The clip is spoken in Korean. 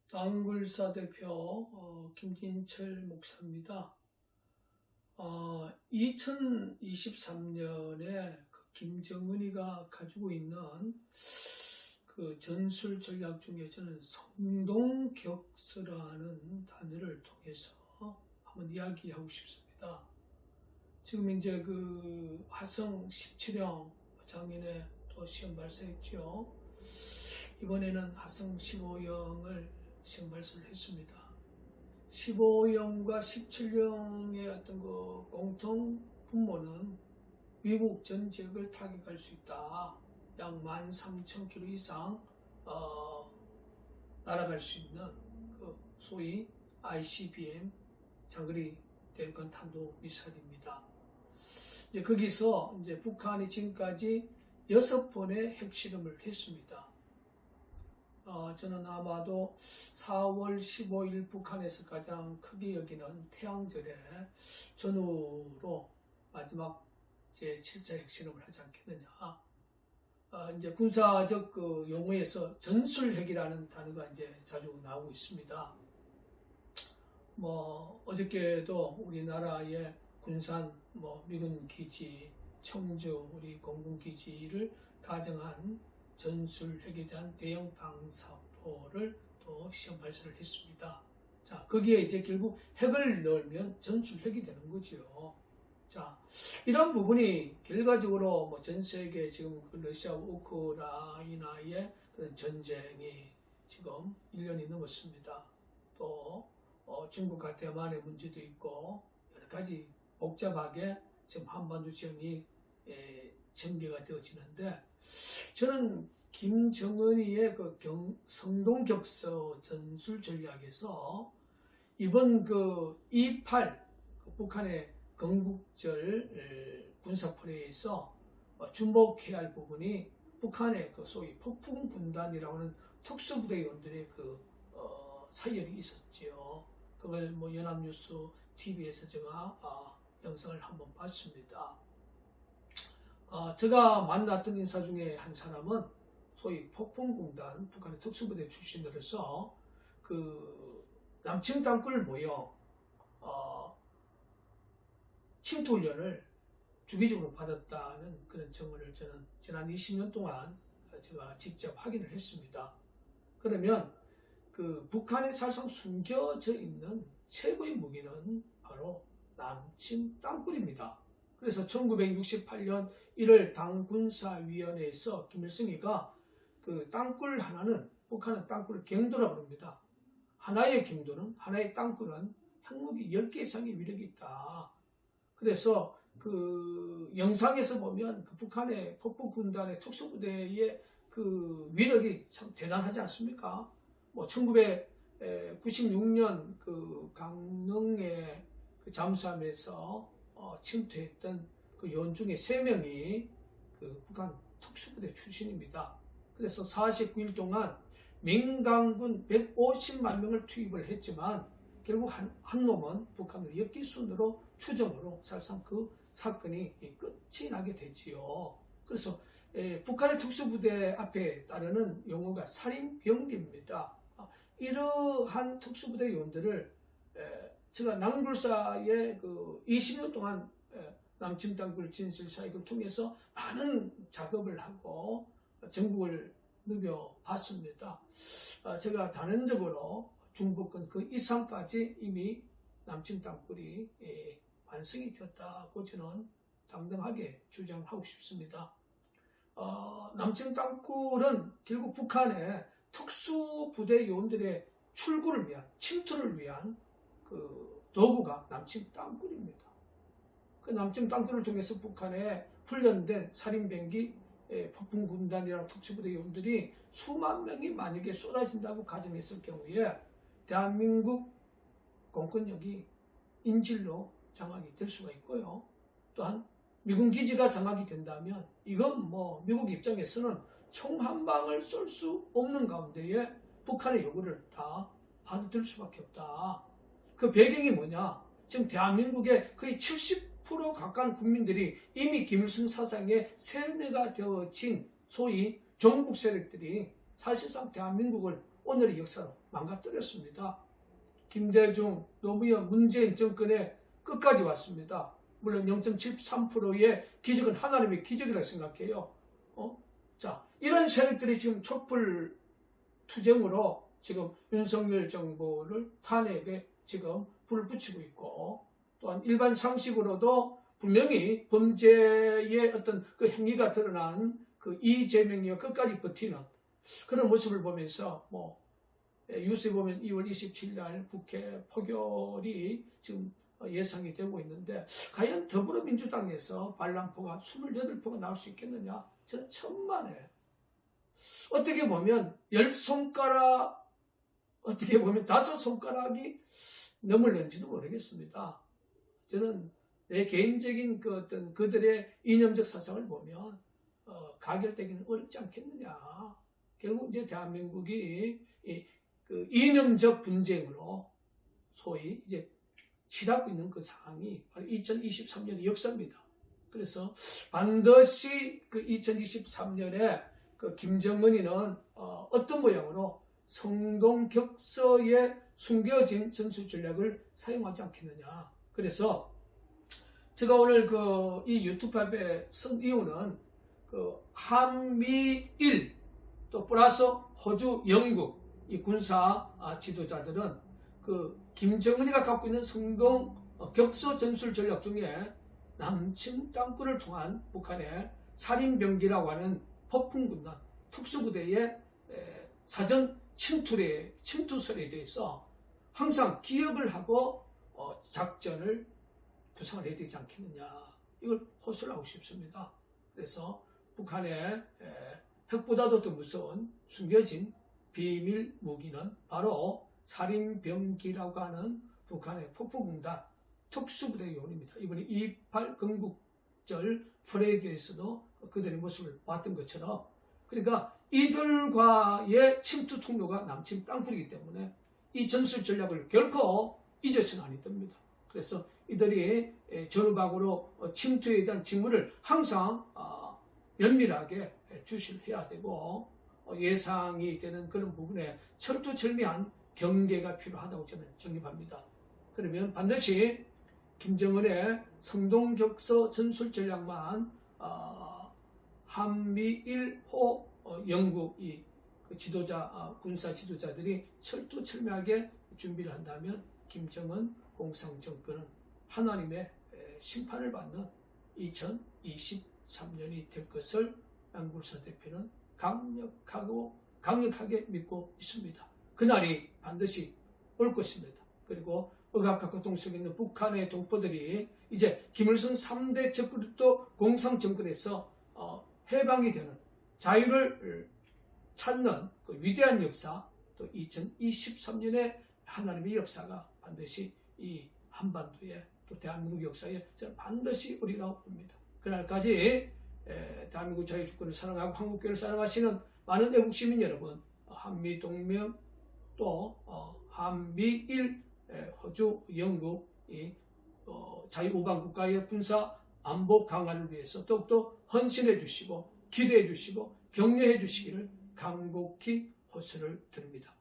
당굴사 대표 김진철 목사입니다. 2023년에 김정은이가 가지고 있는 그 전술 전략 중에 저는 성동격서라는 단어를 통해서 한번 이야기하고 싶습니다. 지금 이제 그 화성 17형 작년에 또 시험 발사했죠. 이번에는 화성 15형을 시험 발사를 했습니다. 15형과 17형의 어떤 그 공통 분모는 미국 전 지역을 타격할 수 있다. 약 13,000km 이상 날아갈 수 있는 그 소위 ICBM 장거리 대륙간 탄도 미사일입니다. 이제 거기서 이제 북한이 지금까지 6번의 핵실험을 했습니다. 저는 아마도 4월 15일 북한에서 가장 크게 여기는 태양절에 전후로 마지막 제7차 핵실험을 하지 않겠느냐. 이제 군사적 그 용어에서 전술핵이라는 단어가 이제 자주 나오고 있습니다. 어저께도 우리나라의 군산 미군 기지, 청주 우리 공군기지를 가정한 전술핵에 대한 대형 방사포를 또 시험 발사를 했습니다. 자, 거기에 이제 결국 핵을 넣으면 전술핵이 되는 거죠. 자, 이런 부분이 결과적으로 전 세계 지금 러시아 우크라이나의 그런 전쟁이 지금 1년이 넘었습니다. 또 중국과 대만의 문제도 있고 여러 가지 복잡하게 지금 한반도 지형이 전개가 되어지는데, 저는 김정은이의 그 성동격서 전술 전략에서 이번 그 2.8 북한의 건국절 군사프레이에서 주목해야 할 부분이 북한의 그 소위 폭풍군단이라고 하는 특수부대 요원들의 그 사열이 있었지요. 그걸 연합뉴스 TV에서 제가 영상을 한번 봤습니다. 제가 만났던 인사 중에 한 사람은 소위 폭풍군단 북한의 특수부대 출신으로서 그 남침 땅굴 모여 침투훈련을 주기적으로 받았다는 그런 증언을 저는 지난 20년 동안 제가 직접 확인을 했습니다. 그러면 그 북한에 사실상 숨겨져 있는 최고의 무기는 바로 남침 땅굴입니다. 그래서 1968년 1월 당군사위원회에서 김일성이가 그 땅굴 하나는, 북한은 땅굴을 경도라고 합니다. 하나의 경도는, 하나의 땅굴은 핵무기 10개 이상의 위력이 있다. 그래서 그 영상에서 보면 그 북한의 폭풍군단의 특수부대의 그 위력이 참 대단하지 않습니까? 1996년 그 강릉의 그 잠수함에서 침투했던 그 요원 중에 3명이 그 북한 특수부대 출신입니다. 그래서 49일 동안 민간군 150만 명을 투입을 했지만 결국 한 놈은 북한으로 역기순으로 추정으로 사실상 그 사건이 끝이 나게 되지요. 그래서 북한의 특수부대 앞에 따르는 용어가 살인병기입니다. 이러한 특수부대 요원들을 제가 남굴사의 그 20년 동안 남침 땅굴 진실 사역을 통해서 많은 작업을 하고 전국을 누벼봤습니다. 제가 단언적으로 중부권 그 이상까지 이미 남침 땅굴이 완성이 되었다고 저는 당당하게 주장하고 싶습니다. 남침 땅굴은 결국 북한의 특수부대 요원들의 출구를 위한, 침투를 위한 그 도구가 남침 땅굴입니다. 그 남침 땅굴을 통해서 북한에 훈련된 살인병기, 폭풍군단이라는 특수부대 요원들이 수만 명이 만약에 쏟아진다고 가정했을 경우에 대한민국 공권력이 인질로 장악이 될 수가 있고요. 또한 미군 기지가 장악이 된다면 이건 미국 입장에서는 총 한 방을 쏠 수 없는 가운데에 북한의 요구를 다 받아들일 수밖에 없다. 그 배경이 뭐냐? 지금 대한민국의 거의 70% 가까운 국민들이 이미 김일성 사상의 세뇌가 되어진 소위 정북 세력들이 사실상 대한민국을 오늘의 역사로 망가뜨렸습니다. 김대중, 노무현, 문재인 정권에 끝까지 왔습니다. 물론 0.73%의 기적은 하나님의 기적이라 생각해요. 자, 이런 세력들이 지금 촛불 투쟁으로 지금 윤석열 정부를 탄핵에 지금 불을 붙이고 있고, 또한 일반 상식으로도 분명히 범죄의 어떤 그 행위가 드러난 그 이재명이 끝까지 버티는 그런 모습을 보면서 뉴스에 보면 2월 27일 날 국회 포결이 지금 예상이 되고 있는데, 과연 더불어민주당에서 반란포가 28포가 나올 수 있겠느냐? 저는 천만에. 어떻게 보면 10손가락, 어떻게 보면 5손가락이 넘을는지도 모르겠습니다. 저는 내 개인적인 그 어떤 그들의 이념적 사상을 보면 가결되기는 어렵지 않겠느냐. 결국 이제 대한민국이 그 이념적 분쟁으로 소위 이제 치닫고 있는 그 상황이 바로 2023년의 역사입니다. 그래서 반드시 그 2023년에 그 김정은이는 어떤 모양으로 성동격서에 숨겨진 전술 전략을 사용하지 않겠느냐. 그래서 제가 오늘 이 유튜브에 쓴 이유는 그 한미일 또 플러스 호주, 영국 이 군사 지도자들은 그 김정은이가 갖고 있는 성동 격서 전술 전략 중에 남침 땅굴을 통한 북한의 살인병기라고 하는 폭풍군단 특수부대의 사전 침투설에 대해서 항상 기억을 하고 작전을 구상을 해야 되지 않겠느냐. 이걸 호소를 하고 싶습니다. 그래서 북한의 핵보다도 더 무서운 숨겨진 비밀 무기는 바로 살인병기라고 하는 북한의 폭풍군단 특수부대 요원입니다. 이번에 2.28 건국절 퍼레이드에서도 그들의 모습을 봤던 것처럼, 그러니까 이들과의 침투 통로가 남침 땅굴이기 때문에 이 전술 전략을 결코 잊어서는 아니 됩니다. 그래서 이들이 전후방으로 침투에 대한 직무를 항상 면밀하게 주시를 해야 되고, 예상이 되는 그런 부분에 철두철미한 경계가 필요하다고 저는 정립합니다. 그러면 반드시 김정은의 성동격서 전술 전략만 한미일호 영국 그 지도자 군사 지도자들이 철두철미하게 준비를 한다면 김정은 공산정권은 하나님의 심판을 받는 2023년이 될 것을 양굴사 대표는 강력하게 믿고 있습니다. 그날이 반드시 올 것입니다. 그리고 억압과 동속에 있는 북한의 동포들이 이제 김일성 3대 적그리스도 공산정권에서 해방이 되는 자유를 찾는 그 위대한 역사, 또 2023년의 하나님의 역사가 반드시 이 한반도에 또 대한민국 역사에 반드시 오리라고 봅니다. 그날까지 대한민국 자유주권을 사랑하고 한국교회를 사랑하시는 많은 애국 시민 여러분, 한미동맹 또 한미일 호주, 영국 자유우방 국가의 군사 안보 강화를 위해서 더욱더 헌신해 주시고 기도해 주시고 격려해 주시기를 간곡히 호소를 드립니다.